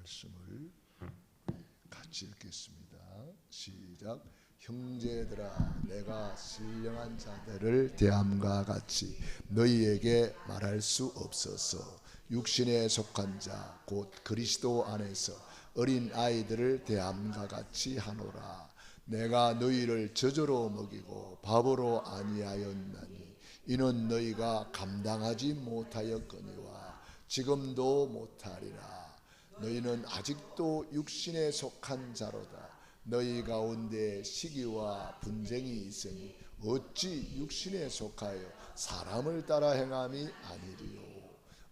말씀을 같이 읽겠습니다. 시작. 형제들아, 내가 신령한 자들을 대함과 같이 너희에게 말할 수 없어서 육신에 속한 자 곧 그리스도 안에서 어린 아이들을 대함과 같이 하노라. 내가 너희를 저저로 먹이고 밥으로 아니하였나니 이는 너희가 감당하지 못하였거니와 지금도 못하리라. 너희는 아직도 육신에 속한 자로다. 너희 가운데 시기와 분쟁이 있으니 어찌 육신에 속하여 사람을 따라 행함이 아니리요.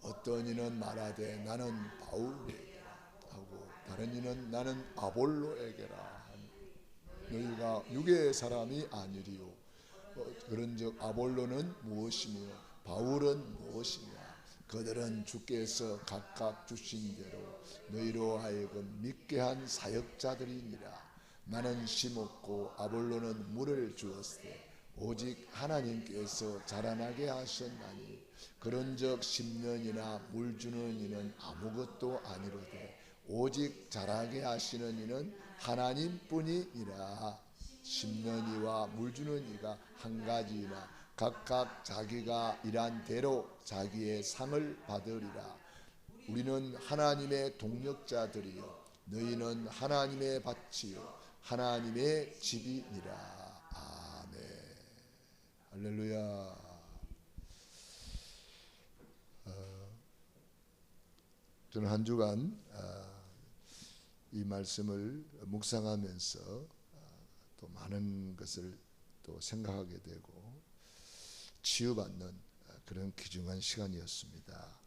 어떤 이는 말하되 나는 바울에게라 하고 다른 이는 나는 아볼로에게라 하니 너희가 육의 사람이 아니리요. 그런즉 아볼로는 무엇이며 바울은 무엇이냐. 그들은 주께서 각각 주신 대로 너희로 하여금 믿게 한 사역자들이니라. 나는 심었고 아볼로는 물을 주었으되 오직 하나님께서 자라나게 하셨나니 그런즉 심는 이나 물 주는 이는 아무것도 아니로되 오직 자라게 하시는 이는 하나님뿐이니라. 심는 이와 물 주는 이가 한 가지이나 각각 자기가 일한 대로 자기의 상을 받으리라. 우리는 하나님의 동력자들이요 너희는 하나님의 밭이요 하나님의 집이니라. 아멘. 할렐루야. 저는 한 주간 이 말씀을 묵상하면서 또 많은 것을 또 생각하게 되고 치유받는 그런 귀중한 시간이었습니다.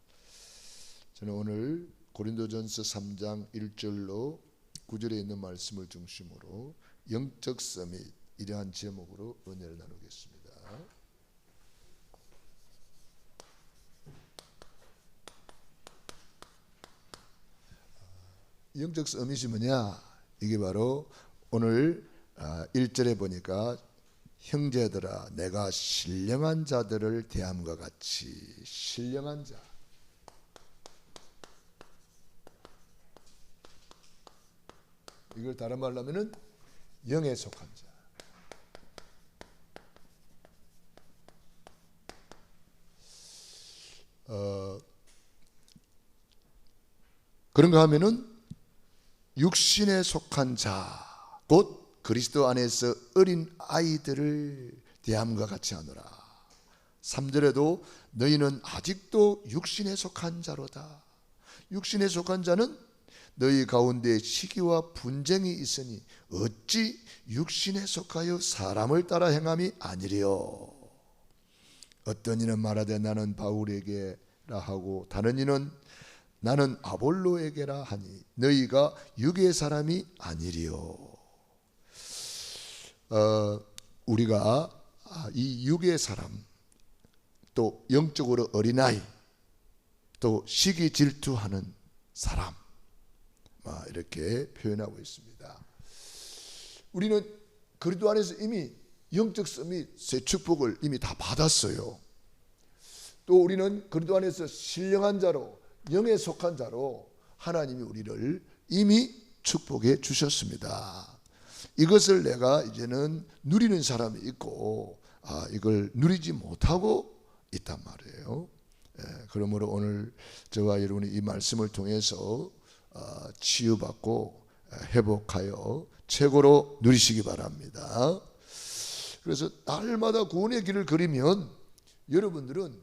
저는 오늘 고린도전서 3장 1절로 9절에 있는 말씀을 중심으로 영적 서밋 이러한 제목으로 은혜를 나누겠습니다. 영적 서밋이 뭐냐? 이게 바로 오늘 1절에 보니까 형제들아 내가 신령한 자들을 대함과 같이. 신령한 자, 이걸 다른 말로 하면은 영에 속한 자. 그런가 하면은 육신에 속한 자 곧 그리스도 안에서 어린 아이들을 대함과 같이 하노라. 3절에도 너희는 아직도 육신에 속한 자로다. 육신에 속한 자는 너희 가운데 시기와 분쟁이 있으니 어찌 육신에 속하여 사람을 따라 행함이 아니리요. 어떤 이는 말하되 나는 바울에게라 하고 다른 이는 나는 아볼로에게라 하니 너희가 육의 사람이 아니리요. 우리가 이 육의 사람, 또 영적으로 어린아이, 또 시기 질투하는 사람, 이렇게 표현하고 있습니다. 우리는 그리스도 안에서 이미 영적 서밋, 새 축복을 이미 다 받았어요. 또 우리는 그리스도 안에서 신령한 자로, 영에 속한 자로 하나님이 우리를 이미 축복해 주셨습니다. 이것을 내가 이제는 누리는 사람이 있고 이걸 누리지 못하고 있단 말이에요. 그러므로 오늘 저와 여러분이 이 말씀을 통해서 치유받고 회복하여 최고로 누리시기 바랍니다. 그래서 날마다 구원의 길을 걸으면 여러분들은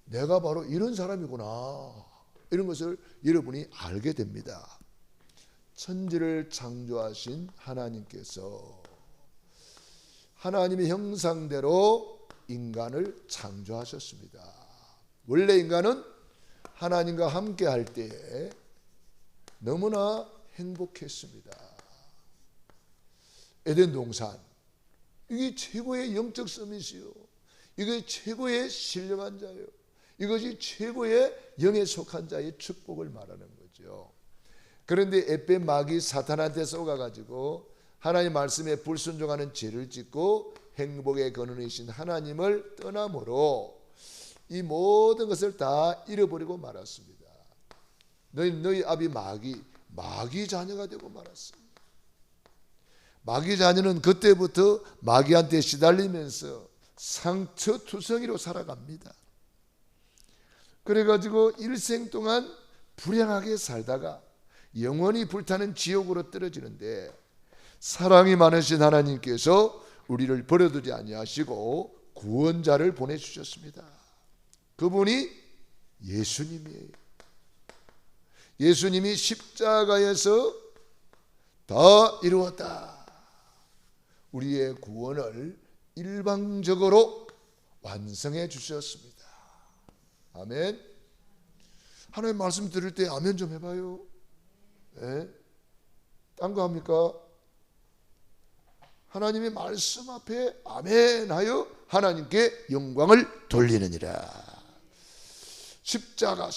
내가 바로 이런 사람이구나, 이런 것을 여러분이 알게 됩니다. 천지를 창조하신 하나님께서 하나님의 형상대로 인간을 창조하셨습니다. 원래 인간은 하나님과 함께 할 때에 너무나 행복했습니다. 에덴 동산, 이게 최고의 영적 서밋이요, 이게 최고의 신령한 자예요. 이것이 최고의 영에 속한 자의 축복을 말하는 거죠. 그런데 에페 마귀 사탄한테 속아가지고 하나님 말씀에 불순종하는 죄를 짓고 행복의 근원이신 하나님을 떠남으로 이 모든 것을 다 잃어버리고 말았습니다. 너희 아비 마귀 자녀가 되고 말았습니다. 마귀 자녀는 그때부터 마귀한테 시달리면서 상처투성이로 살아갑니다. 그래가지고 일생 동안 불행하게 살다가 영원히 불타는 지옥으로 떨어지는데, 사랑이 많으신 하나님께서 우리를 버려두지 아니하시고 구원자를 보내주셨습니다. 그분이 예수님이에요. 예수님이 십자가에서 다 이루었다, 우리의 구원을 일방적으로 완성해 주셨습니다. 아멘. 하나님 말씀 들을 때 아멘 좀 해봐요. 네? 딴 거 합니까? 하나님의 말씀 앞에 아멘 하여 하나님께 영광을 돌리느니라. 십자가.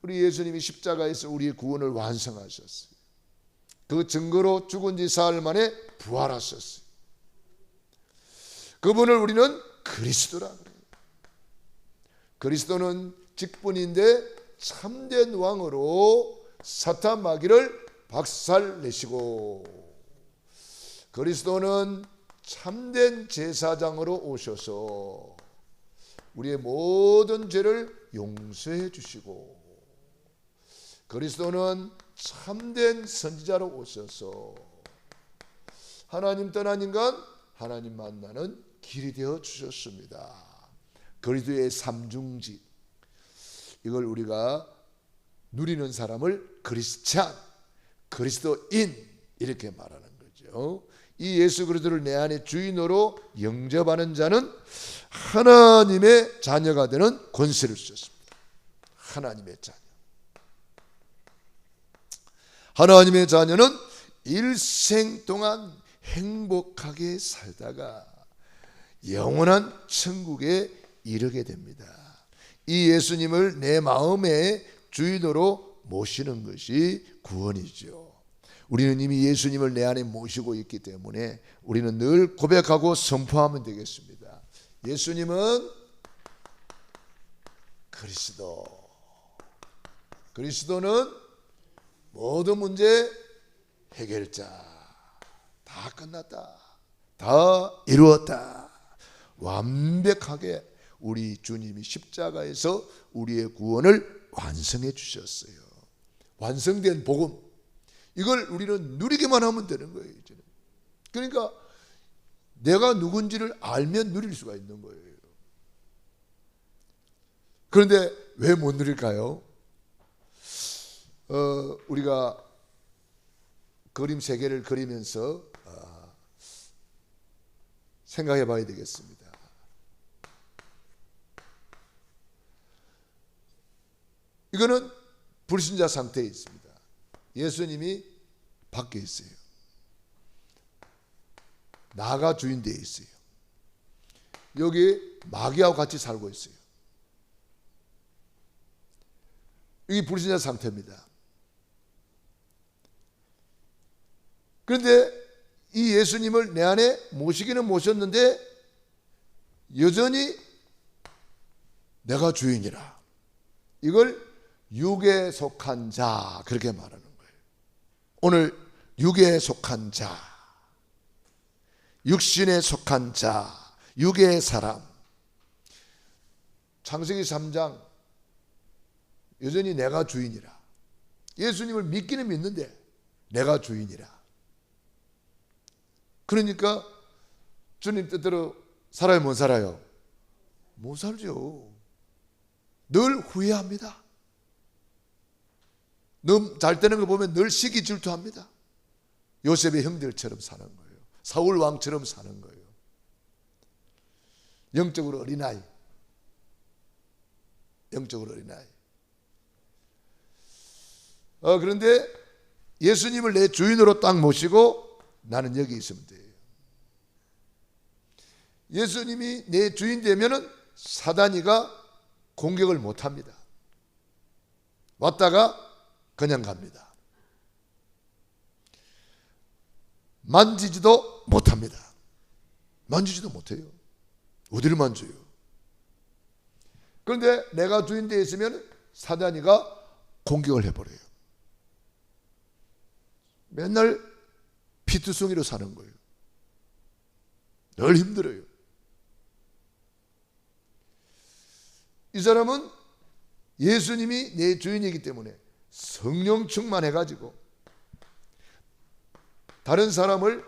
우리 예수님이 십자가에서 우리의 구원을 완성하셨어요. 그 증거로 죽은 지 사흘 만에 부활하셨어요. 그분을 우리는 그리스도라 그래요. 그리스도는 직분인데 참된 왕으로 사탄 마귀를 박살내시고, 그리스도는 참된 제사장으로 오셔서 우리의 모든 죄를 용서해 주시고, 그리스도는 참된 선지자로 오셔서 하나님 떠난 인간 하나님 만나는 길이 되어 주셨습니다. 그리스도의 삼중직, 이걸 우리가 누리는 사람을 크리스찬, 그리스도인 이렇게 말하는 거죠. 이 예수 그리스도를 내 안에 주인으로 영접하는 자는 하나님의 자녀가 되는 권세를 주셨습니다. 하나님의 자녀. 하나님의 자녀는 일생 동안 행복하게 살다가 영원한 천국에 이르게 됩니다. 이 예수님을 내 마음의 주인으로 모시는 것이 구원이죠. 우리는 이미 예수님을 내 안에 모시고 있기 때문에 우리는 늘 고백하고 선포하면 되겠습니다. 예수님은 그리스도. 그리스도는 모든 문제 해결자. 다 끝났다. 다 이루었다. 완벽하게 우리 주님이 십자가에서 우리의 구원을 완성해 주셨어요. 완성된 복음, 이걸 우리는 누리기만 하면 되는 거예요. 이제는. 그러니까 내가 누군지를 알면 누릴 수가 있는 거예요. 그런데 왜 못 누릴까요? 우리가 그림 세 개를 그리면서 생각해 봐야 되겠습니다. 이거는 불신자 상태에 있습니다. 예수님이 밖에 있어요. 나가 주인되어 있어요. 여기 마귀하고 같이 살고 있어요. 이게 불신자 상태입니다. 그런데 이 예수님을 내 안에 모시기는 모셨는데 여전히 내가 주인이라. 이걸 육에 속한 자, 그렇게 말하는 거예요. 오늘 육에 속한 자, 육신에 속한 자, 육의 사람. 창세기 3장, 여전히 내가 주인이라. 예수님을 믿기는 믿는데 내가 주인이라. 그러니까 주님 뜻대로 살아요, 못 살아요? 못 살죠. 늘 후회합니다. 너무 잘 되는 거 보면 늘 시기 질투합니다. 요셉의 형들처럼 사는 거예요. 사울 왕처럼 사는 거예요. 영적으로 어린아이. 영적으로 어린아이. 그런데 예수님을 내 주인으로 딱 모시고 나는 여기 있으면 돼요. 예수님이 내 주인 되면은 사단이가 공격을 못 합니다. 왔다가 그냥 갑니다. 만지지도 못합니다. 만지지도 못해요. 어디를 만져요? 그런데 내가 주인 되어 있으면 사단이가 공격을 해버려요. 맨날 피투성이로 사는 거예요. 늘 힘들어요. 이 사람은 예수님이 내 주인이기 때문에 성령 충만해가지고 다른 사람을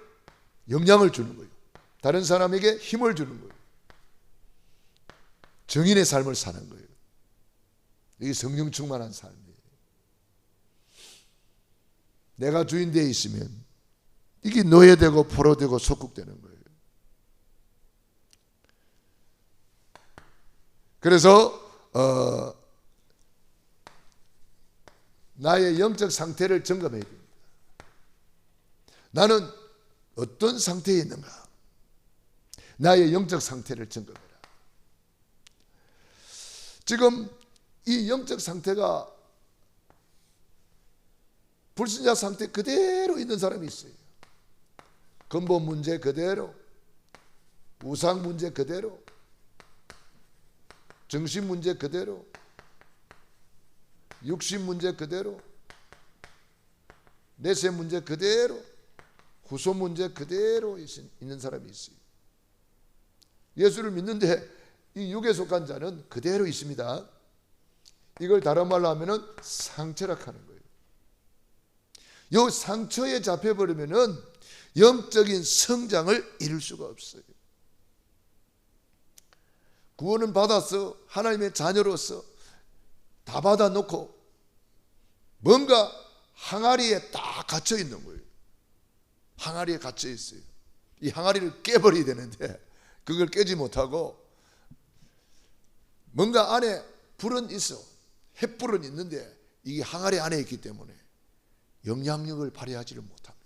영향을 주는 거예요. 다른 사람에게 힘을 주는 거예요. 정인의 삶을 사는 거예요. 이게 성령 충만한 삶이에요. 내가 주인 되어 있으면 이게 노예되고 포로되고 속국되는 거예요. 그래서 나의 영적 상태를 점검해야 됩니다. 나는 어떤 상태에 있는가? 나의 영적 상태를 점검해라. 지금 이 영적 상태가 불신자 상태 그대로 있는 사람이 있어요. 근본 문제 그대로, 우상 문제 그대로, 정신 문제 그대로, 육신 문제 그대로, 내세 문제 그대로, 후손 문제 그대로 있는 사람이 있어요. 예수를 믿는데 이 육에 속한 자는 그대로 있습니다. 이걸 다른 말로 하면은 상처락하는 거예요. 이 상처에 잡혀버리면은 영적인 성장을 이룰 수가 없어요. 구원은 받았어. 하나님의 자녀로서 다 받아놓고 뭔가 항아리에 딱 갇혀 있는 거예요. 항아리에 갇혀 있어요. 이 항아리를 깨버려야 되는데 그걸 깨지 못하고 뭔가 안에 불은 있어. 햇불은 있는데 이게 항아리 안에 있기 때문에 영향력을 발휘하지를 못합니다.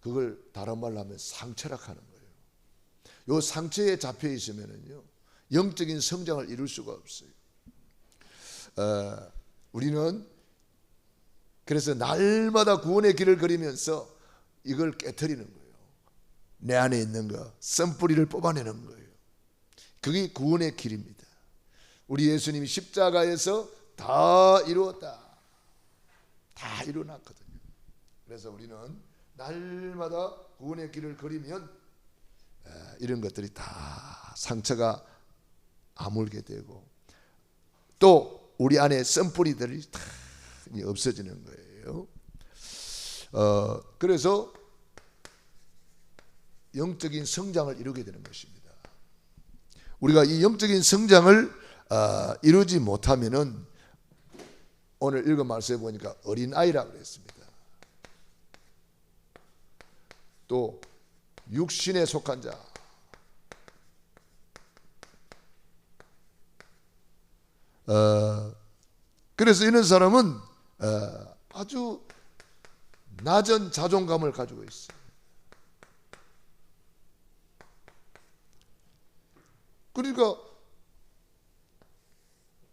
그걸 다른 말로 하면 상처락하는 거예요. 이 상처에 잡혀 있으면요 영적인 성장을 이룰 수가 없어요. 우리는 그래서 날마다 구원의 길을 걸으면서 이걸 깨트리는 거예요. 내 안에 있는 거, 썬뿌리를 뽑아내는 거예요. 그게 구원의 길입니다. 우리 예수님이 십자가에서 다 이루었다. 다 이루어놨거든요. 그래서 우리는 날마다 구원의 길을 걸으면 이런 것들이 다 상처가 아물게 되고 또 우리 안에 썬뿌리들이 다 없어지는 거예요. 그래서 영적인 성장을 이루게 되는 것입니다. 우리가 이 영적인 성장을 이루지 못하면은 오늘 읽은 말씀에 보니까 어린아이라고 그랬습니다. 또 육신에 속한 자, 그래서 이런 사람은 아주 낮은 자존감을 가지고 있어요. 그러니까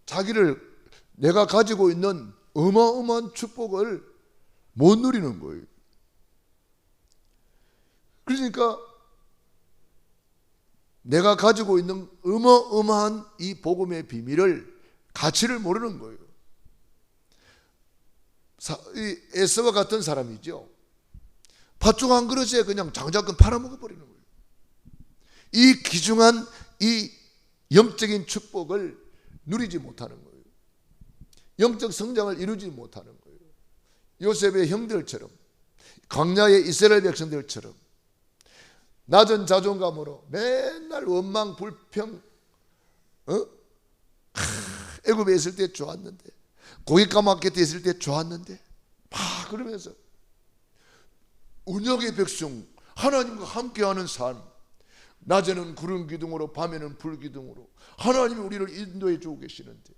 자기를 내가 가지고 있는 어마어마한 축복을 못 누리는 거예요. 그러니까 내가 가지고 있는 어마어마한 이 복음의 비밀을 가치를 모르는 거예요. 이 에서와 같은 사람이죠. 팥죽 한 그릇에 그냥 장작근 팔아먹어 버리는 거예요. 이 귀중한 이 영적인 축복을 누리지 못하는 거예요. 영적 성장을 이루지 못하는 거예요. 요셉의 형들처럼, 광야의 이스라엘 백성들처럼 낮은 자존감으로 맨날 원망 불평, 애굽에 있을 때 좋았는데, 고깃가 마켓에 있을 때 좋았는데, 막 그러면서 언약의 백성, 하나님과 함께하는 삶, 낮에는 구름 기둥으로 밤에는 불 기둥으로 하나님이 우리를 인도해 주고 계시는데,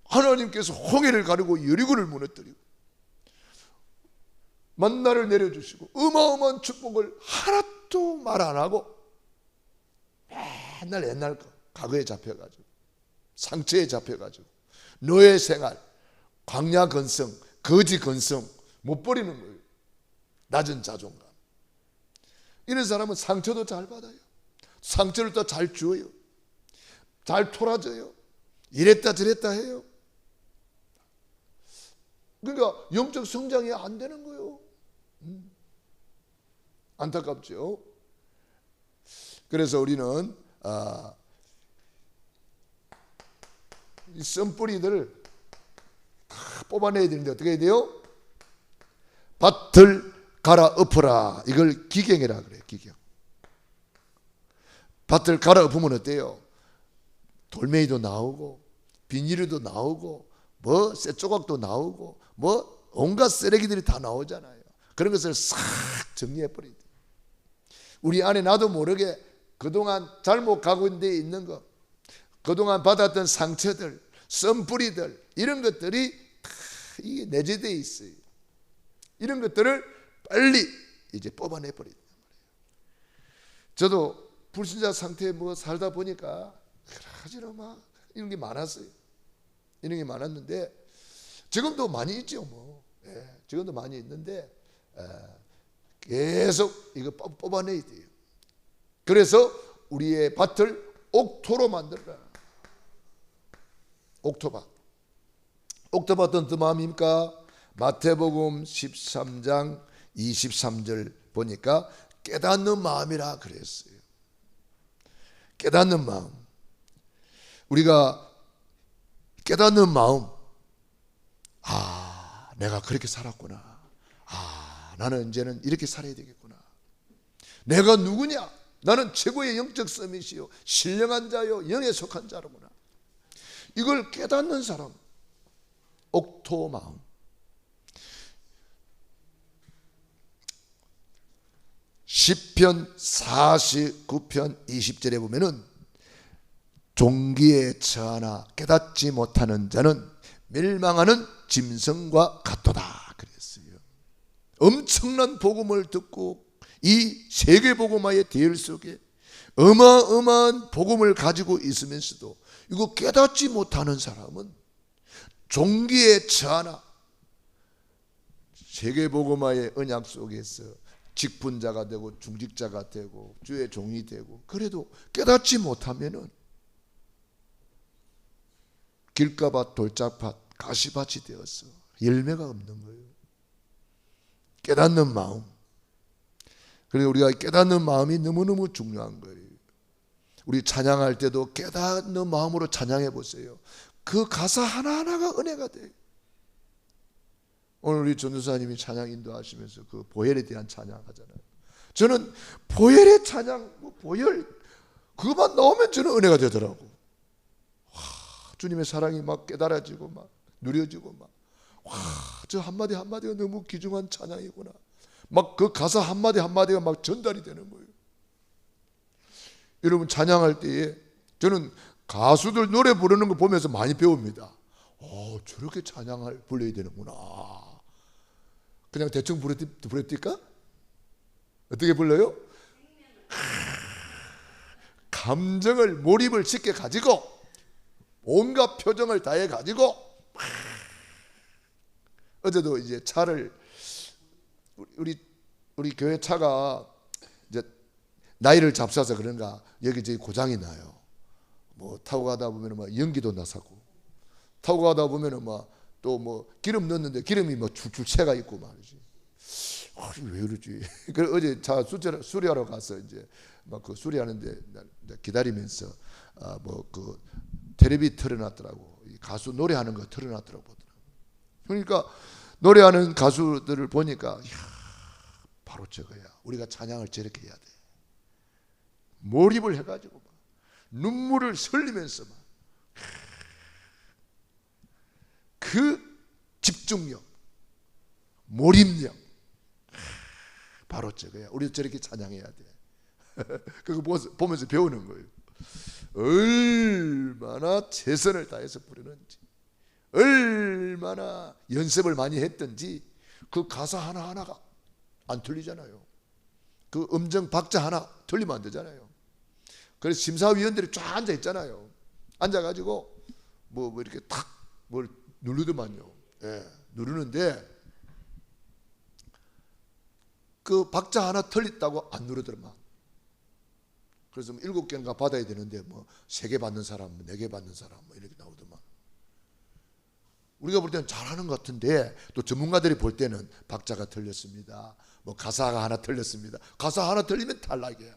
하나님께서 홍해를 가르고 여리고를 무너뜨리고 만나를 내려주시고 어마어마한 축복을 하나도 말 안 하고 맨날 옛날 과거에 잡혀가지고 상처에 잡혀가지고 노예 생활, 광야 근성, 거지 근성 못 버리는 거예요. 낮은 자존감. 이런 사람은 상처도 잘 받아요. 상처를 또 잘 주어요. 잘 토라져요. 이랬다 저랬다 해요. 그러니까 영적 성장이 안 되는 거예요. 안타깝죠. 그래서 우리는 이 썬뿌리들을 다 뽑아내야 되는데 어떻게 해야 돼요? 밭을 갈아엎어라. 이걸 기경이라 그래요. 기경. 밭을 갈아엎으면 어때요? 돌멩이도 나오고 비닐도 나오고 뭐 쇠조각도 나오고 뭐 온갖 쓰레기들이 다 나오잖아요. 그런 것을 싹 정리해버려야 돼요. 우리 안에 나도 모르게 그동안 잘못 가고 있는 거, 그동안 받았던 상처들, 썬뿌리들, 이런 것들이 다 이게 내재되어 있어요. 이런 것들을 빨리 이제 뽑아내버려야 돼요. 저도 불신자 상태에 뭐 살다 보니까 그러지로 막 이런 게 많았어요. 이런 게 많았는데 지금도 많이 있죠. 뭐 지금도 많이 있는데 계속 이거 뽑아내야 돼요. 그래서 우리의 밭을 옥토로 만들라. 옥토밭. 옥토밭은 어떤 마음입니까? 마태복음 13장 23절 보니까 깨닫는 마음이라 그랬어요. 깨닫는 마음. 우리가 깨닫는 마음. 내가 그렇게 살았구나. 나는 이제는 이렇게 살아야 되겠구나. 내가 누구냐? 나는 최고의 영적 서밋이요, 신령한 자요, 영에 속한 자로구나. 이걸 깨닫는 사람, 옥토 마음. 시편 49편 20절에 보면은 종기에 처하나 깨닫지 못하는 자는 멸망하는 짐승과 같도다 그랬어요. 엄청난 복음을 듣고 이 세계 복음화의 대열 속에 어마어마한 복음을 가지고 있으면서도 이거 깨닫지 못하는 사람은 종기에 처하나 세계 복음화의 언약 속에서 직분자가 되고 중직자가 되고 주의 종이 되고 그래도 깨닫지 못하면은 길가밭, 돌짝밭, 가시밭이 되어서 열매가 없는 거예요. 깨닫는 마음. 그래서 우리가 깨닫는 마음이 너무너무 중요한 거예요. 우리 찬양할 때도 깨닫는 마음으로 찬양해 보세요. 그 가사 하나하나가 은혜가 돼요. 오늘 우리 전도사님이 찬양 인도하시면서 그 보혈에 대한 찬양 하잖아요. 저는 보혈의 찬양, 보혈 그것만 나오면 저는 은혜가 되더라고. 주님의 사랑이 막 깨달아지고 막 누려지고 막 저 한마디 한마디가 너무 귀중한 찬양이구나. 막 그 가사 한마디 한마디가 막 전달이 되는 거예요. 여러분 찬양할 때에 저는 가수들 노래 부르는 거 보면서 많이 배웁니다. 저렇게 찬양을 불러야 되는구나. 그냥 대충 부르뛸까? 어떻게 불러요? 감정을 몰입을 시켜 가지고 온갖 표정을 다해 가지고 어제도 이제 차를 우리 교회 차가 이제 나이를 잡숴서 그런가 여기저기 고장이 나요. 뭐 타고 가다 보면 막 연기도 나사고 타고 가다 보면은 막 또 뭐 기름 넣었는데 기름이 뭐 줄줄 새가 있고 말이지. 왜 이러지? 그래 어제 차 수리하러 가서 이제 막 그 수리하는데 기다리면서 뭐 그 텔레비 틀어놨더라고. 가수 노래하는 거 틀어놨더라고 보더라고. 그러니까 노래하는 가수들을 보니까 바로 저거야. 우리가 찬양을 저렇게 해야 돼. 몰입을 해가지고 막 눈물을 흘리면서 막 그 집중력, 몰입력 바로 저거야. 우리도 저렇게 찬양해야 돼. 그거 보면서 배우는 거예요. 얼마나 최선을 다해서 부르는지, 얼마나 연습을 많이 했든지 그 가사 하나하나가 안 틀리잖아요. 그 음정 박자 하나 틀리면 안 되잖아요. 그래서 심사위원들이 쫙 앉아 있잖아요. 앉아가지고 뭐 이렇게 탁 뭘 누르더만요. 누르는데 그 박자 하나 틀렸다고 안 누르더만. 그래서 7개인가 받아야 되는데 뭐 3개 받는 사람, 4개 받는 사람 뭐 이렇게 나오더만. 우리가 볼 때는 잘하는 것 같은데 또 전문가들이 볼 때는 박자가 틀렸습니다. 뭐 가사가 하나 틀렸습니다. 가사 하나 틀리면 탈락이야.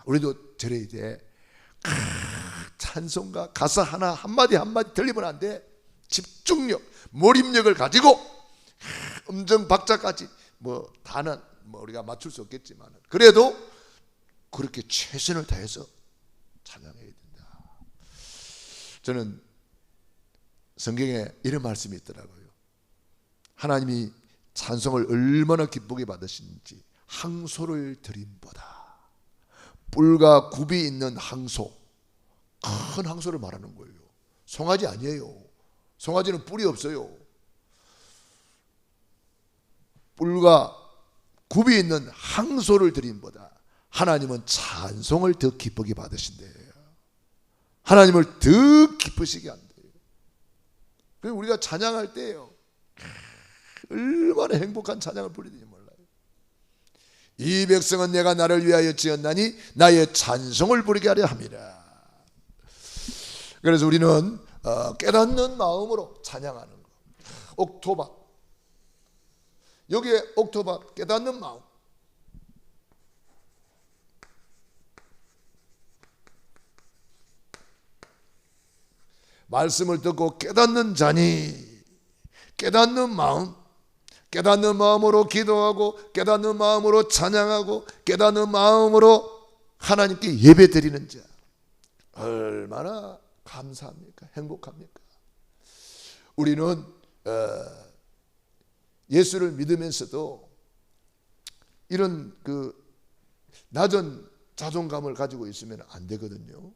우리도 저래야 돼. 찬송가 가사 하나 한마디 한마디 틀리면 안 돼. 집중력, 몰입력을 가지고 음정 박자까지 뭐 다는 뭐 우리가 맞출 수 없겠지만 그래도 그렇게 최선을 다해서 찬양해야 된다. 저는 성경에 이런 말씀이 있더라고요. 하나님이 찬송을 얼마나 기쁘게 받으시는지 항소를 드림보다 뿔과 굽이 있는 항소, 큰 항소를 말하는 거예요. 송아지 아니에요. 송아지는 뿔이 없어요. 뿔과 굽이 있는 항소를 드림보다 하나님은 찬송을 더 기쁘게 받으신대요. 하나님을 더 기쁘시게 한대요. 그래서 우리가 찬양할 때요, 얼마나 행복한 찬양을 부리는지 몰라요. 이 백성은 내가 나를 위하여 지었나니 나의 찬송을 부르게 하려 함이라. 그래서 우리는 깨닫는 마음으로 찬양하는 거. 옥토바, 여기에 옥토바 깨닫는 마음. 말씀을 듣고 깨닫는 자니 깨닫는 마음, 깨닫는 마음으로 기도하고 깨닫는 마음으로 찬양하고 깨닫는 마음으로 하나님께 예배 드리는 자, 얼마나 감사합니까? 행복합니까? 우리는 예수를 믿으면서도 이런 그 낮은 자존감을 가지고 있으면 안 되거든요.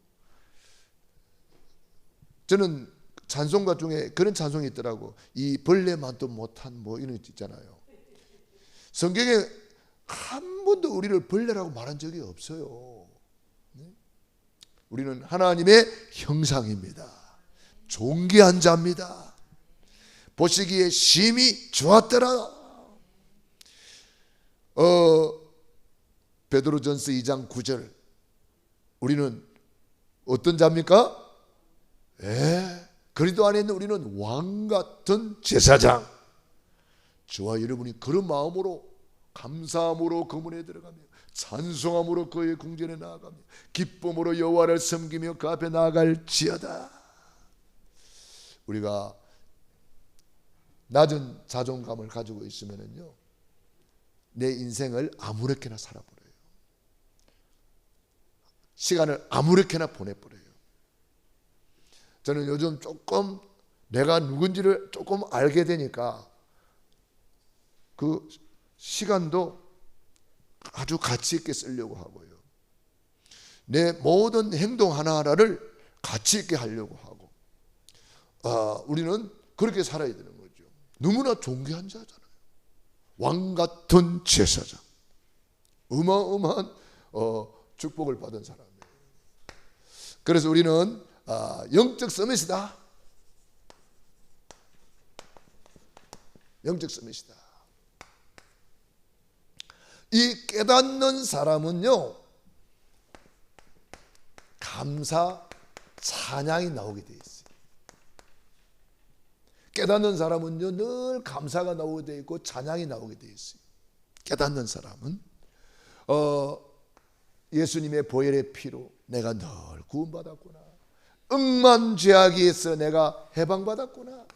저는 찬송가 중에 그런 찬송이 있더라고. 이 벌레만도 못한 뭐 이런 거 있잖아요. 성경에 한 번도 우리를 벌레라고 말한 적이 없어요. 우리는 하나님의 형상입니다. 존귀한 자입니다. 보시기에 심히 좋았더라. 베드로전서 2장 9절. 우리는 어떤 자입니까? 그리스도 안에 있는 우리는 왕 같은 제사장. 저와 여러분이 그런 마음으로 감사함으로 거문에 들어가며 찬송함으로 그의 궁전에 나아가며 기쁨으로 여호와를 섬기며 그 앞에 나아갈지어다. 우리가 낮은 자존감을 가지고 있으면요, 내 인생을 아무렇게나 살아버려요. 시간을 아무렇게나 보내버려요. 저는 요즘 조금 내가 누군지를 조금 알게 되니까 그 시간도 아주 가치 있게 쓰려고 하고요. 내 모든 행동 하나하나를 가치 있게 하려고 하고, 우리는 그렇게 살아야 되는 거죠. 너무나 존귀한 자잖아요. 왕 같은 제사장, 어마어마한 축복을 받은 사람이에요. 그래서 우리는 영적 서밋이다. 영적 서밋이다. 이 깨닫는 사람은요, 감사, 찬양이 나오게 돼 있어요. 깨닫는 사람은요, 늘 감사가 나오게 돼 있고 찬양이 나오게 돼 있어요. 깨닫는 사람은 예수님의 보혈의 피로 내가 늘 구원받았구나. 억만 죄악에서 내가 해방받았구나.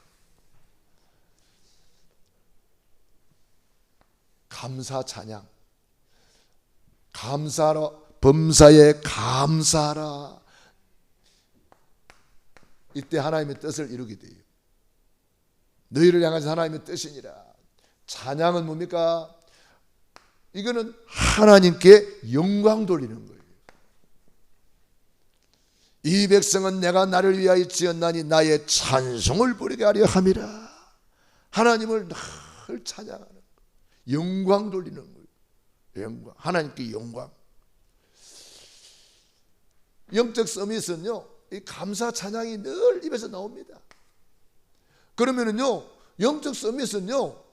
감사 찬양. 감사라, 범사에 감사라. 이때 하나님의 뜻을 이루게 돼요. 너희를 향하신 하나님의 뜻이니라. 찬양은 뭡니까? 이거는 하나님께 영광 돌리는 거예요. 이 백성은 내가 나를 위하여 지었나니 나의 찬송을 부르게 하려 함이라. 하나님을 늘 찬양하는 거예요. 영광 돌리는 거예요. 영광. 하나님께 영광. 영적 서밋은요, 이 감사 찬양이 늘 입에서 나옵니다. 그러면은요, 영적 서밋은요,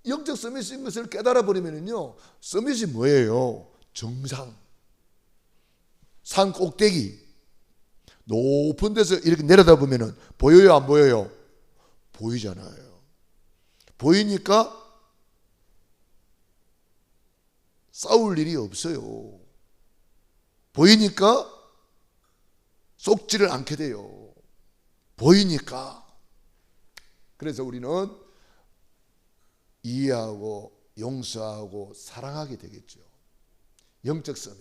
영적 서밋인 것을 깨달아 버리면은요, 서밋이 뭐예요? 정상, 산 꼭대기, 높은 데서 이렇게 내려다 보면은 보여요, 안 보여요? 보이잖아요. 보이니까 싸울 일이 없어요. 보이니까 속지를 않게 돼요. 보이니까. 그래서 우리는 이해하고 용서하고 사랑하게 되겠죠. 영적 서밋.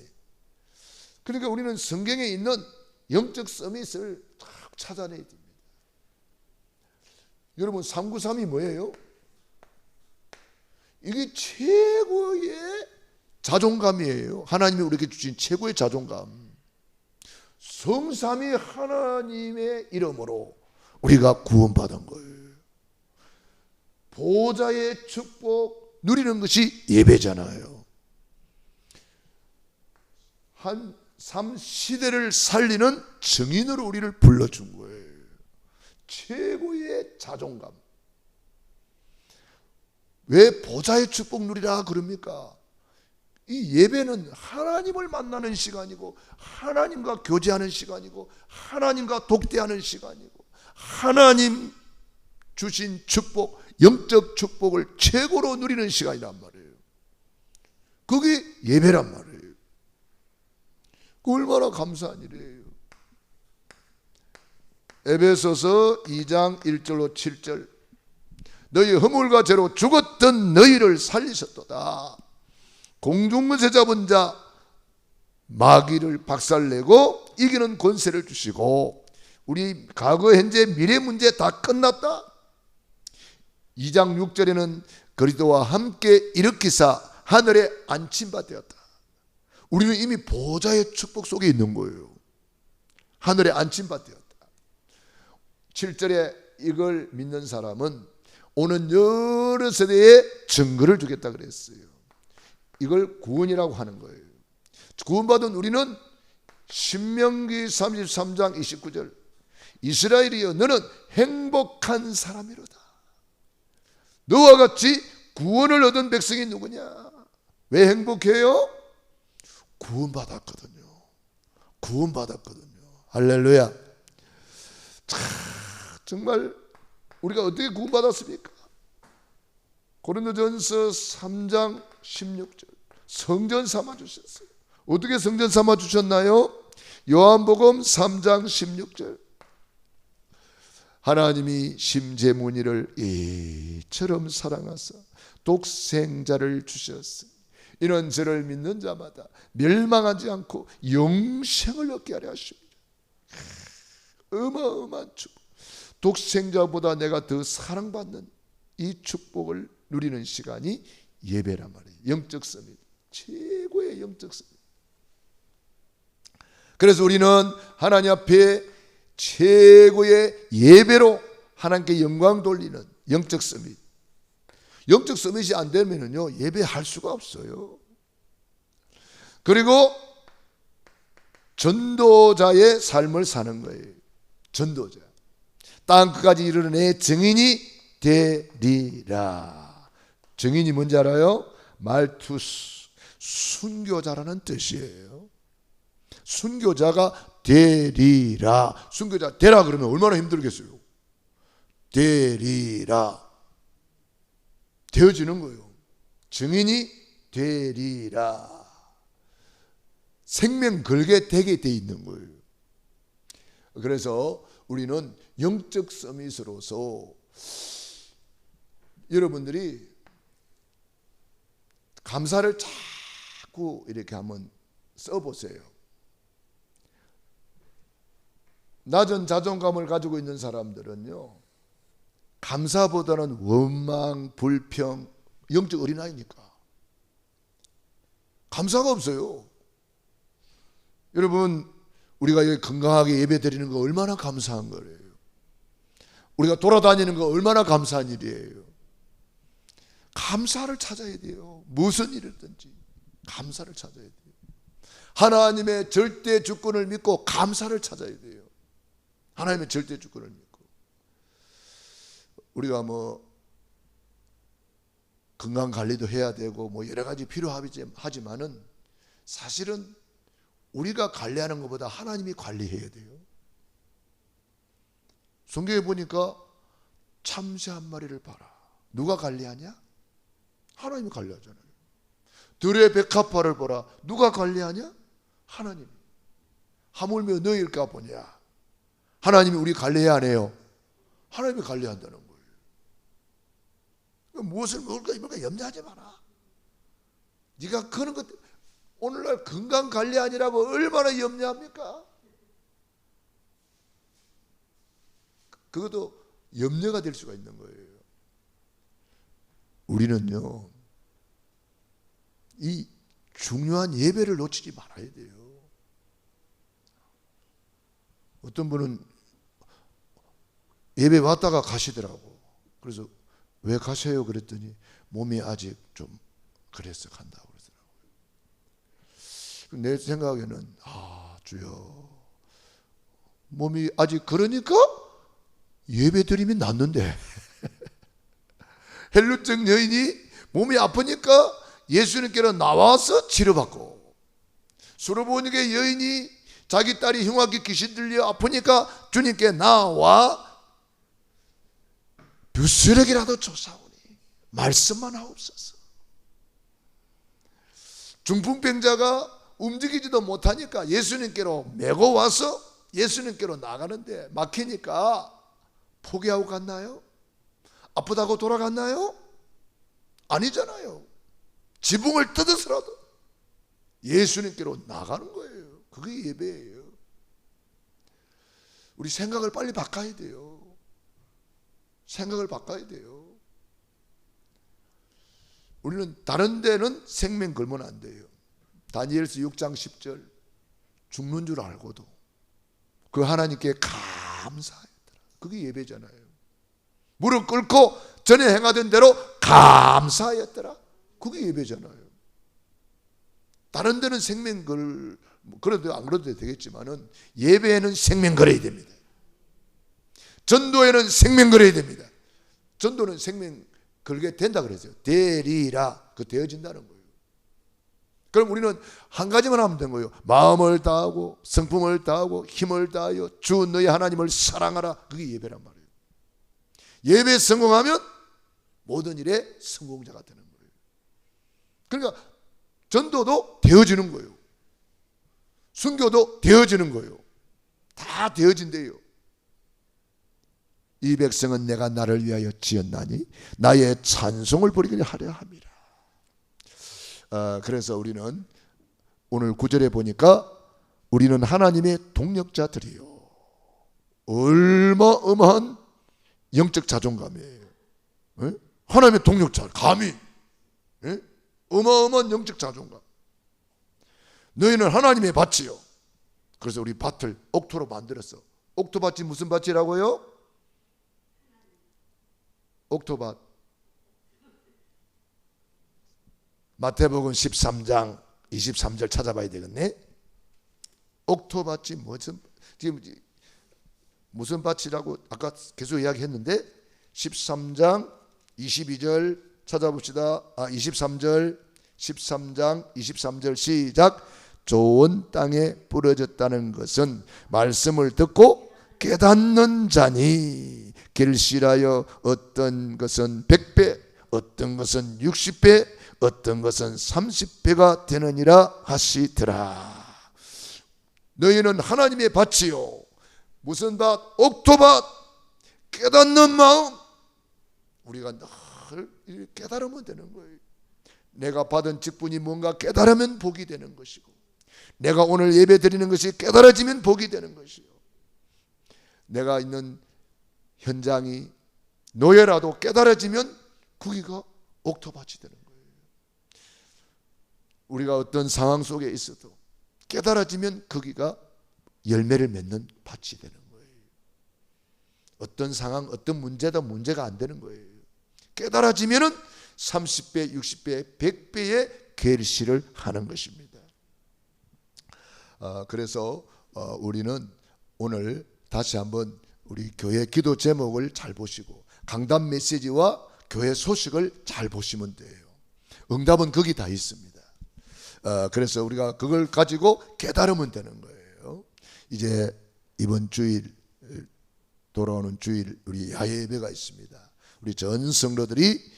그러니까 우리는 성경에 있는 영적 서밋을 딱 찾아내야 됩니다. 여러분 393이 뭐예요? 이게 최고의 자존감이에요. 하나님이 우리에게 주신 최고의 자존감. 성삼위 하나님의 이름으로 우리가 구원받은 거예요. 보좌의 축복 누리는 것이 예배잖아요. 한 3시대를 살리는 증인으로 우리를 불러준 거예요. 최고의 자존감. 왜 보좌의 축복 누리라 그럽니까? 이 예배는 하나님을 만나는 시간이고 하나님과 교제하는 시간이고 하나님과 독대하는 시간이고 하나님 주신 축복, 영적 축복을 최고로 누리는 시간이란 말이에요. 그게 예배란 말이에요. 그 얼마나 감사한 일이에요. 에베소서 2장 1절로 7절. 너희 허물과 죄로 죽었던 너희를 살리셨도다. 공중것에 잡은 자 마귀를 박살내고 이기는 권세를 주시고 우리 과거 현재 미래 문제 다 끝났다. 2장 6절에는 그리스도와 함께 일으키사 하늘에 앉힌 바 되었다. 우리는 이미 보좌의 축복 속에 있는 거예요. 하늘에 앉힌 바 되었다. 7절에 이걸 믿는 사람은 오는 여러 세대에 증거를 주겠다 그랬어요. 이걸 구원이라고 하는 거예요. 구원받은 우리는 신명기 33장 29절 이스라엘이여 너는 행복한 사람이로다. 너와 같이 구원을 얻은 백성이 누구냐? 왜 행복해요? 구원받았거든요. 구원받았거든요. 할렐루야. 정말 우리가 어떻게 구원받았습니까? 고린도전서 3장 16절 성전 삼아 주셨어요. 어떻게 성전 삼아 주셨나요? 요한복음 3장 16절 하나님이 심재문이를 이처럼 사랑하사 독생자를 주셨으니 이는 저를 믿는 자마다 멸망하지 않고 영생을 얻게 하려 하십니다. 어마어마한 축복. 독생자보다 내가 더 사랑받는 이 축복을 누리는 시간이 예배란 말이에요. 영적 서밋. 최고의 영적 서밋. 그래서 우리는 하나님 앞에 최고의 예배로 하나님께 영광 돌리는 영적 서밋. 영적 서밋이 안 되면요 예배할 수가 없어요. 그리고 전도자의 삶을 사는 거예요. 전도자. 땅 끝까지 이르는 내 증인이 되리라. 증인이 뭔지 알아요? 말투스, 순교자라는 뜻이에요. 순교자가 되리라. 순교자 되라 그러면 얼마나 힘들겠어요. 되리라. 되어지는 거예요. 증인이 되리라. 생명 걸게 되게 돼 있는 거예요. 그래서 우리는 영적 서밋으로서 여러분들이 감사를 자꾸 이렇게 한번 써보세요. 낮은 자존감을 가지고 있는 사람들은요 감사보다는 원망, 불평, 영적 어린아이니까 감사가 없어요. 여러분 우리가 여기 건강하게 예배 드리는 거 얼마나 감사한 거예요. 우리가 돌아다니는 거 얼마나 감사한 일이에요. 감사를 찾아야 돼요. 무슨 일이든지 감사를 찾아야 돼요. 하나님의 절대 주권을 믿고 감사를 찾아야 돼요. 하나님의 절대 주권을 믿고. 우리가 뭐 건강 관리도 해야 되고 뭐 여러 가지 필요하지만은 사실은 우리가 관리하는 것보다 하나님이 관리해야 돼요. 성경에 보니까 참새 한 마리를 봐라. 누가 관리하냐? 하나님이 관리하잖아요. 들의 백합화를 보라. 누가 관리하냐? 하나님. 하물며 너희일까 보냐. 하나님이 우리 관리해야 안 해요? 하나님이 관리한다는 거예요. 무엇을 먹을까 입을까 염려하지 마라. 네가 그런 것, 오늘날 건강 관리 아니라고 얼마나 염려합니까? 그것도 염려가 될 수가 있는 거예요. 우리는요, 이 중요한 예배를 놓치지 말아야 돼요. 어떤 분은 예배 왔다가 가시더라고. 그래서 왜 가세요? 그랬더니 몸이 아직 좀 그래서 간다고 그러더라고요. 내 생각에는 주여, 몸이 아직 그러니까 예배 드리면 낫는데 헬루증 여인이 몸이 아프니까 예수님께로 나와서 치료받고, 수르보니게 여인이 자기 딸이 흉악기 귀신 들려 아프니까 주님께 나와 뷰쓰레기라도 쫓아오니 말씀만 하옵소서. 중풍병자가 움직이지도 못하니까 예수님께로 메고 와서 예수님께로 나가는데 막히니까 포기하고 갔나요? 아프다고 돌아갔나요? 아니잖아요. 지붕을 뜯어서라도 예수님께로 나가는 거예요. 그게 예배예요. 우리 생각을 빨리 바꿔야 돼요. 생각을 바꿔야 돼요. 우리는 다른 데는 생명 걸면 안 돼요. 다니엘서 6장 10절, 죽는 줄 알고도 그 하나님께 감사했더라. 그게 예배잖아요. 무릎 꿇고 전에 행하던 대로 감사하였더라. 그게 예배잖아요. 다른 데는 생명 그래도 안 그래도 되겠지만은 예배에는 생명 걸어야 됩니다. 전도에는 생명 걸어야 됩니다. 전도는 생명 걸게 된다 그랬어요. 되리라. 그 되어진다는 거예요. 그럼 우리는 한 가지만 하면 되는 거예요. 마음을 다하고 성품을 다하고 힘을 다하여 주 너희 하나님을 사랑하라. 그게 예배란 말이에요. 예배에 성공하면 모든 일에 성공자가 되는 거예요. 그러니까 전도도 되어지는 거예요. 순교도 되어지는 거예요. 다 되어진대요. 이 백성은 내가 나를 위하여 지었나니 나의 찬송을 부리게 하려 함이라. 그래서 우리는 오늘 9절에 보니까 우리는 하나님의 동력자들이요. 어마어마한 영적 자존감이에요. 에? 하나님의 동력자, 감히 에? 어마어마한 영적 자존감. 너희는 하나님의 밭이요. 그래서 우리 밭을 옥토로 만들었어. 옥토밭이 무슨 밭이라고요? 옥토밭. 마태복음 13장 23절 찾아봐야 되겠네. 옥토밭이 무슨 밭이라고 아까 계속 이야기했는데 13장 22절 찾아봅시다. 13절 13장 23절 시작. 좋은 땅에 뿌려졌다는 것은 말씀을 듣고 깨닫는 자니 결실하여 어떤 것은 100배 어떤 것은 60배 어떤 것은 30배가 되느니라 하시더라. 너희는 하나님의 밭이요. 무슨 밭? 옥토밭. 깨닫는 마음. 우리가 늘 깨달으면 되는 거예요. 내가 받은 직분이 뭔가 깨달으면 복이 되는 것이고, 내가 오늘 예배 드리는 것이 깨달아지면 복이 되는 것이요. 내가 있는 현장이 노예라도 깨달아지면 거기가 옥토밭이 되는 거예요. 우리가 어떤 상황 속에 있어도 깨달아지면 거기가 열매를 맺는 밭이 되는 거예요. 어떤 상황, 어떤 문제도 문제가 안 되는 거예요. 깨달아지면은 30배, 60배, 100배의 결실을 하는 것입니다. 그래서 우리는 오늘 다시 한번 우리 교회 기도 제목을 잘 보시고 강단 메시지와 교회 소식을 잘 보시면 돼요. 응답은 거기 다 있습니다. 그래서 우리가 그걸 가지고 깨달으면 되는 거예요. 이제 이번 주일 돌아오는 주일 우리 야외 예배가 있습니다. 우리 전 성도들이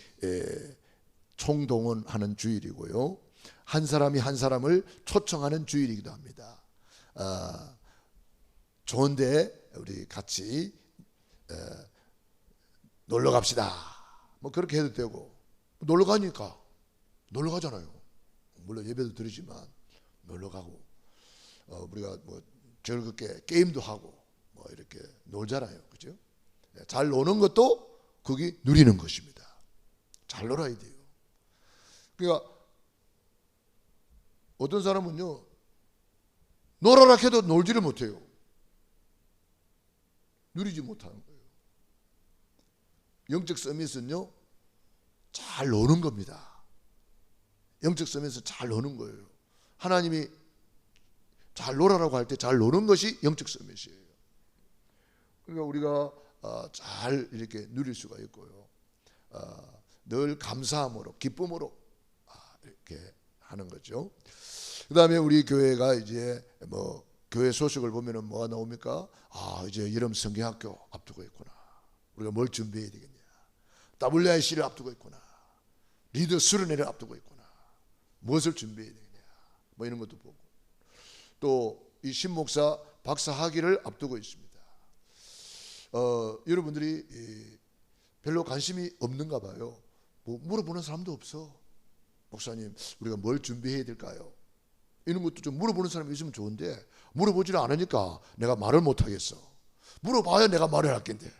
총동원하는 주일이고요. 한 사람이 한 사람을 초청하는 주일이기도 합니다. 좋은데 우리 같이 놀러 갑시다. 뭐 그렇게 해도 되고, 놀러 가니까 놀러 가잖아요. 물론 예배도 드리지만 놀러 가고, 우리가 뭐 즐겁게 게임도 하고 뭐 이렇게 놀잖아요. 그죠? 잘 노는 것도 그게 누리는 것입니다. 잘 놀아야 돼요. 그러니까 어떤 사람은요, 놀아라 해도 놀지를 못해요. 누리지 못하는 거예요. 영적 서밋은요, 잘 노는 겁니다. 영적 서밋은 잘 노는 거예요. 하나님이 잘 놀아라고 할 때 잘 노는 것이 영적 서밋이에요. 그러니까 우리가 잘 이렇게 누릴 수가 있고요. 늘 감사함으로, 기쁨으로 이렇게 하는 거죠. 그 다음에 우리 교회가 이제 뭐 교회 소식을 보면은 뭐가 나옵니까? 이제 여름 성경학교 앞두고 있구나. 우리가 뭘 준비해야 되겠냐? WIC를 앞두고 있구나. 리더 수련회를 앞두고 있구나. 무엇을 준비해야 되겠냐? 뭐 이런 것도 보고, 또 이 신목사 박사 학위를 앞두고 있습니다. 여러분들이 별로 관심이 없는가 봐요. 뭐 물어보는 사람도 없어. 목사님, 우리가 뭘 준비해야 될까요? 이런 것도 좀 물어보는 사람이 있으면 좋은데, 물어보지를 않으니까 내가 말을 못하겠어. 물어봐야 내가 말을 할 텐데.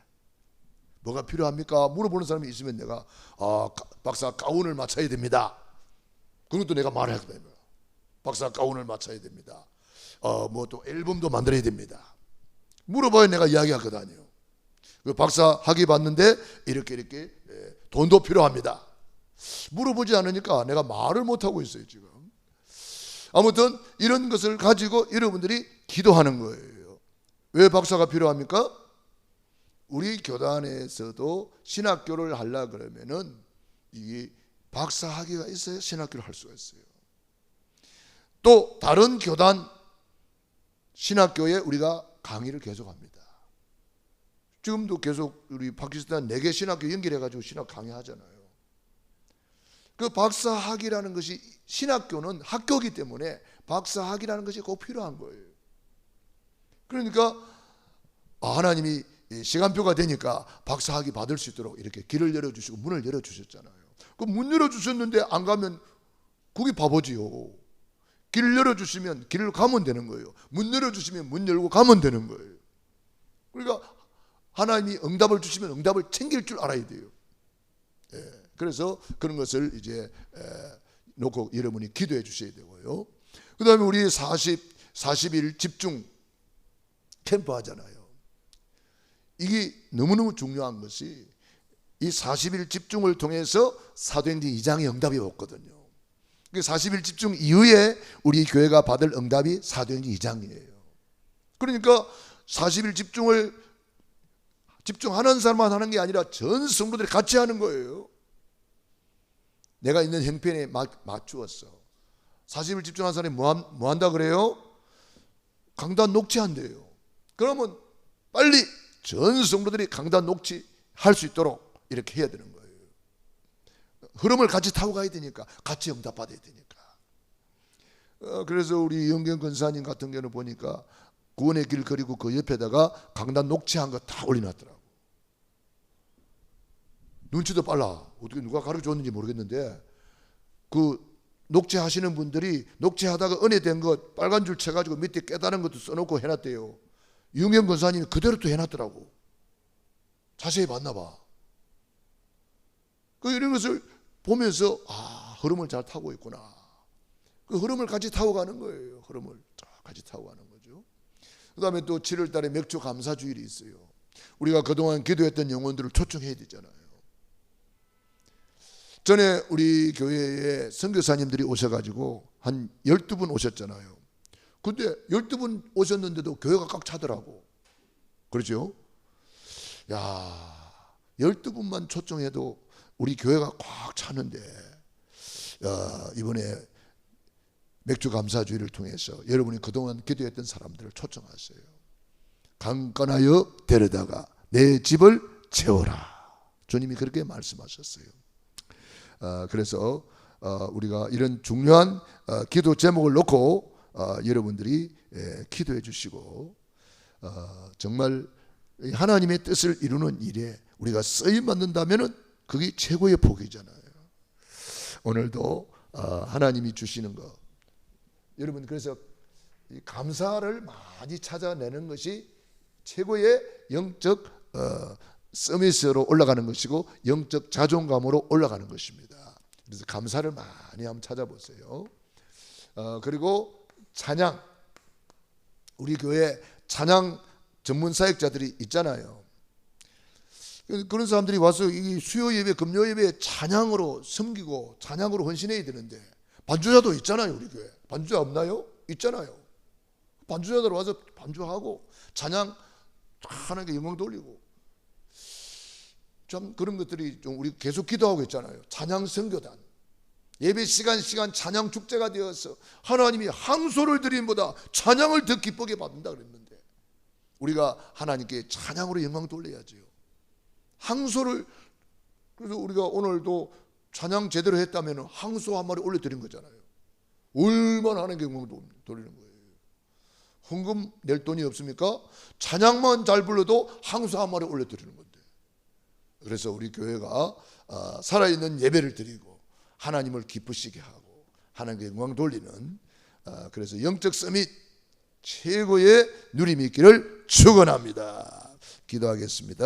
뭐가 필요합니까? 물어보는 사람이 있으면 내가 박사 가운을 맞춰야 됩니다. 그런 것도 내가 말을 하거든요. 박사 가운을 맞춰야 됩니다. 뭐 또 앨범도 만들어야 됩니다. 물어봐야 내가 이야기하거든요. 그 박사 학위 받는데 이렇게 돈도 필요합니다. 물어보지 않으니까 내가 말을 못하고 있어요 지금. 아무튼 이런 것을 가지고 여러분들이 기도하는 거예요. 왜 박사가 필요합니까? 우리 교단에서도 신학교를 하려 그러면은 이 박사 학위가 있어야 신학교를 할 수가 있어요. 또 다른 교단 신학교에 우리가 강의를 계속합니다. 지금도 계속 우리 파키스탄 4개 신학교 연결해가지고 신학 강의하잖아요. 그 박사학위라는 것이, 신학교는 학교이기 때문에 박사학위라는 것이 꼭 필요한 거예요. 그러니까 하나님이 시간표가 되니까 박사학위 받을 수 있도록 이렇게 길을 열어주시고 문을 열어주셨잖아요. 그 문 열어주셨는데 안 가면 그게 바보지요. 길을 열어주시면 길을 가면 되는 거예요. 문 열어주시면 문 열고 가면 되는 거예요. 그러니까 하나님이 응답을 주시면 응답을 챙길 줄 알아야 돼요. 그래서 그런 것을 이제 놓고 여러분이 기도해 주셔야 되고요. 그 다음에 우리 40일 집중 캠프 하잖아요. 이게 너무너무 중요한 것이, 이 40일 집중을 통해서 사도행전 2장의 응답이 왔거든요. 40일 집중 이후에 우리 교회가 받을 응답이 사도행전 2장이에요. 그러니까 40일 집중하는 사람만 하는 게 아니라 전 성도들이 같이 하는 거예요. 내가 있는 형편에 맞추었어. 40일 집중하는 사람이 뭐 한다 그래요? 강단 녹취한대요. 그러면 빨리 전 성도들이 강단 녹취할 수 있도록 이렇게 해야 되는 거예요. 흐름을 같이 타고 가야 되니까, 같이 응답받아야 되니까. 그래서 우리 영경 권사님 같은 경우는 보니까 구원의 길 그리고 그 옆에다가 강단 녹취한 거 다 올려놨더라고. 눈치도 빨라. 어떻게 누가 가르쳐줬는지 모르겠는데, 그 녹취하시는 분들이 녹취하다가 은혜된 것 빨간 줄 쳐가지고 밑에 깨달은 것도 써놓고 해놨대요. 영경 권사님이 그대로 또 해놨더라고. 자세히 봤나 봐. 이런 것을 보면서 흐름을 잘 타고 있구나. 그 흐름을 같이 타고 가는 거예요. 흐름을 같이 타고 가는 거죠. 그 다음에 또 7월 달에 맥주 감사 주일이 있어요. 우리가 그동안 기도했던 영혼들을 초청해야 되잖아요. 전에 우리 교회에 선교사님들이 오셔가지고 한 12분 오셨잖아요. 근데 12분 오셨는데도 교회가 꽉 차더라고. 그렇죠? 12분만 초청해도 우리 교회가 꽉 차는데, 이번에 맥주 감사주의를 통해서 여러분이 그동안 기도했던 사람들을 초청하세요. 강권하여 데려다가 내 집을 채워라. 주님이 그렇게 말씀하셨어요. 그래서 우리가 이런 중요한 기도 제목을 놓고 여러분들이 기도해 주시고 정말 하나님의 뜻을 이루는 일에 우리가 쓰임 받는다면은 그게 최고의 복이잖아요. 오늘도 하나님이 주시는 거, 여러분 그래서 감사를 많이 찾아내는 것이 최고의 영적 서밋으로 올라가는 것이고 영적 자존감으로 올라가는 것입니다. 그래서 감사를 많이 한번 찾아보세요. 그리고 찬양, 우리 교회 찬양 전문 사역자들이 있잖아요. 그런 사람들이 와서 이 수요 예배, 금요 예배 찬양으로 섬기고 찬양으로 헌신해야 되는데 반주자도 있잖아요. 우리 교회 반주자 없나요? 있잖아요. 반주자들 와서 반주하고 찬양 하나님께 영광 돌리고, 참 그런 것들이 좀 우리 계속 기도하고 있잖아요. 찬양 선교단, 예배 시간 찬양 축제가 되어서 하나님이 항소를 드림보다 찬양을 더 기쁘게 받는다 그랬는데 우리가 하나님께 찬양으로 영광 돌려야죠. 항소를, 그래서 우리가 오늘도 찬양 제대로 했다면 항소 한 마리 올려드린 거잖아요. 얼마나 하나님께 영광 돌리는 거예요. 헌금 낼 돈이 없습니까? 찬양만 잘 불러도 항소 한 마리 올려드리는 건데. 그래서 우리 교회가 살아있는 예배를 드리고 하나님을 기쁘시게 하고 하나님께 영광 돌리는, 그래서 영적 서밋 최고의 누림이 있기를 축원합니다. 기도하겠습니다.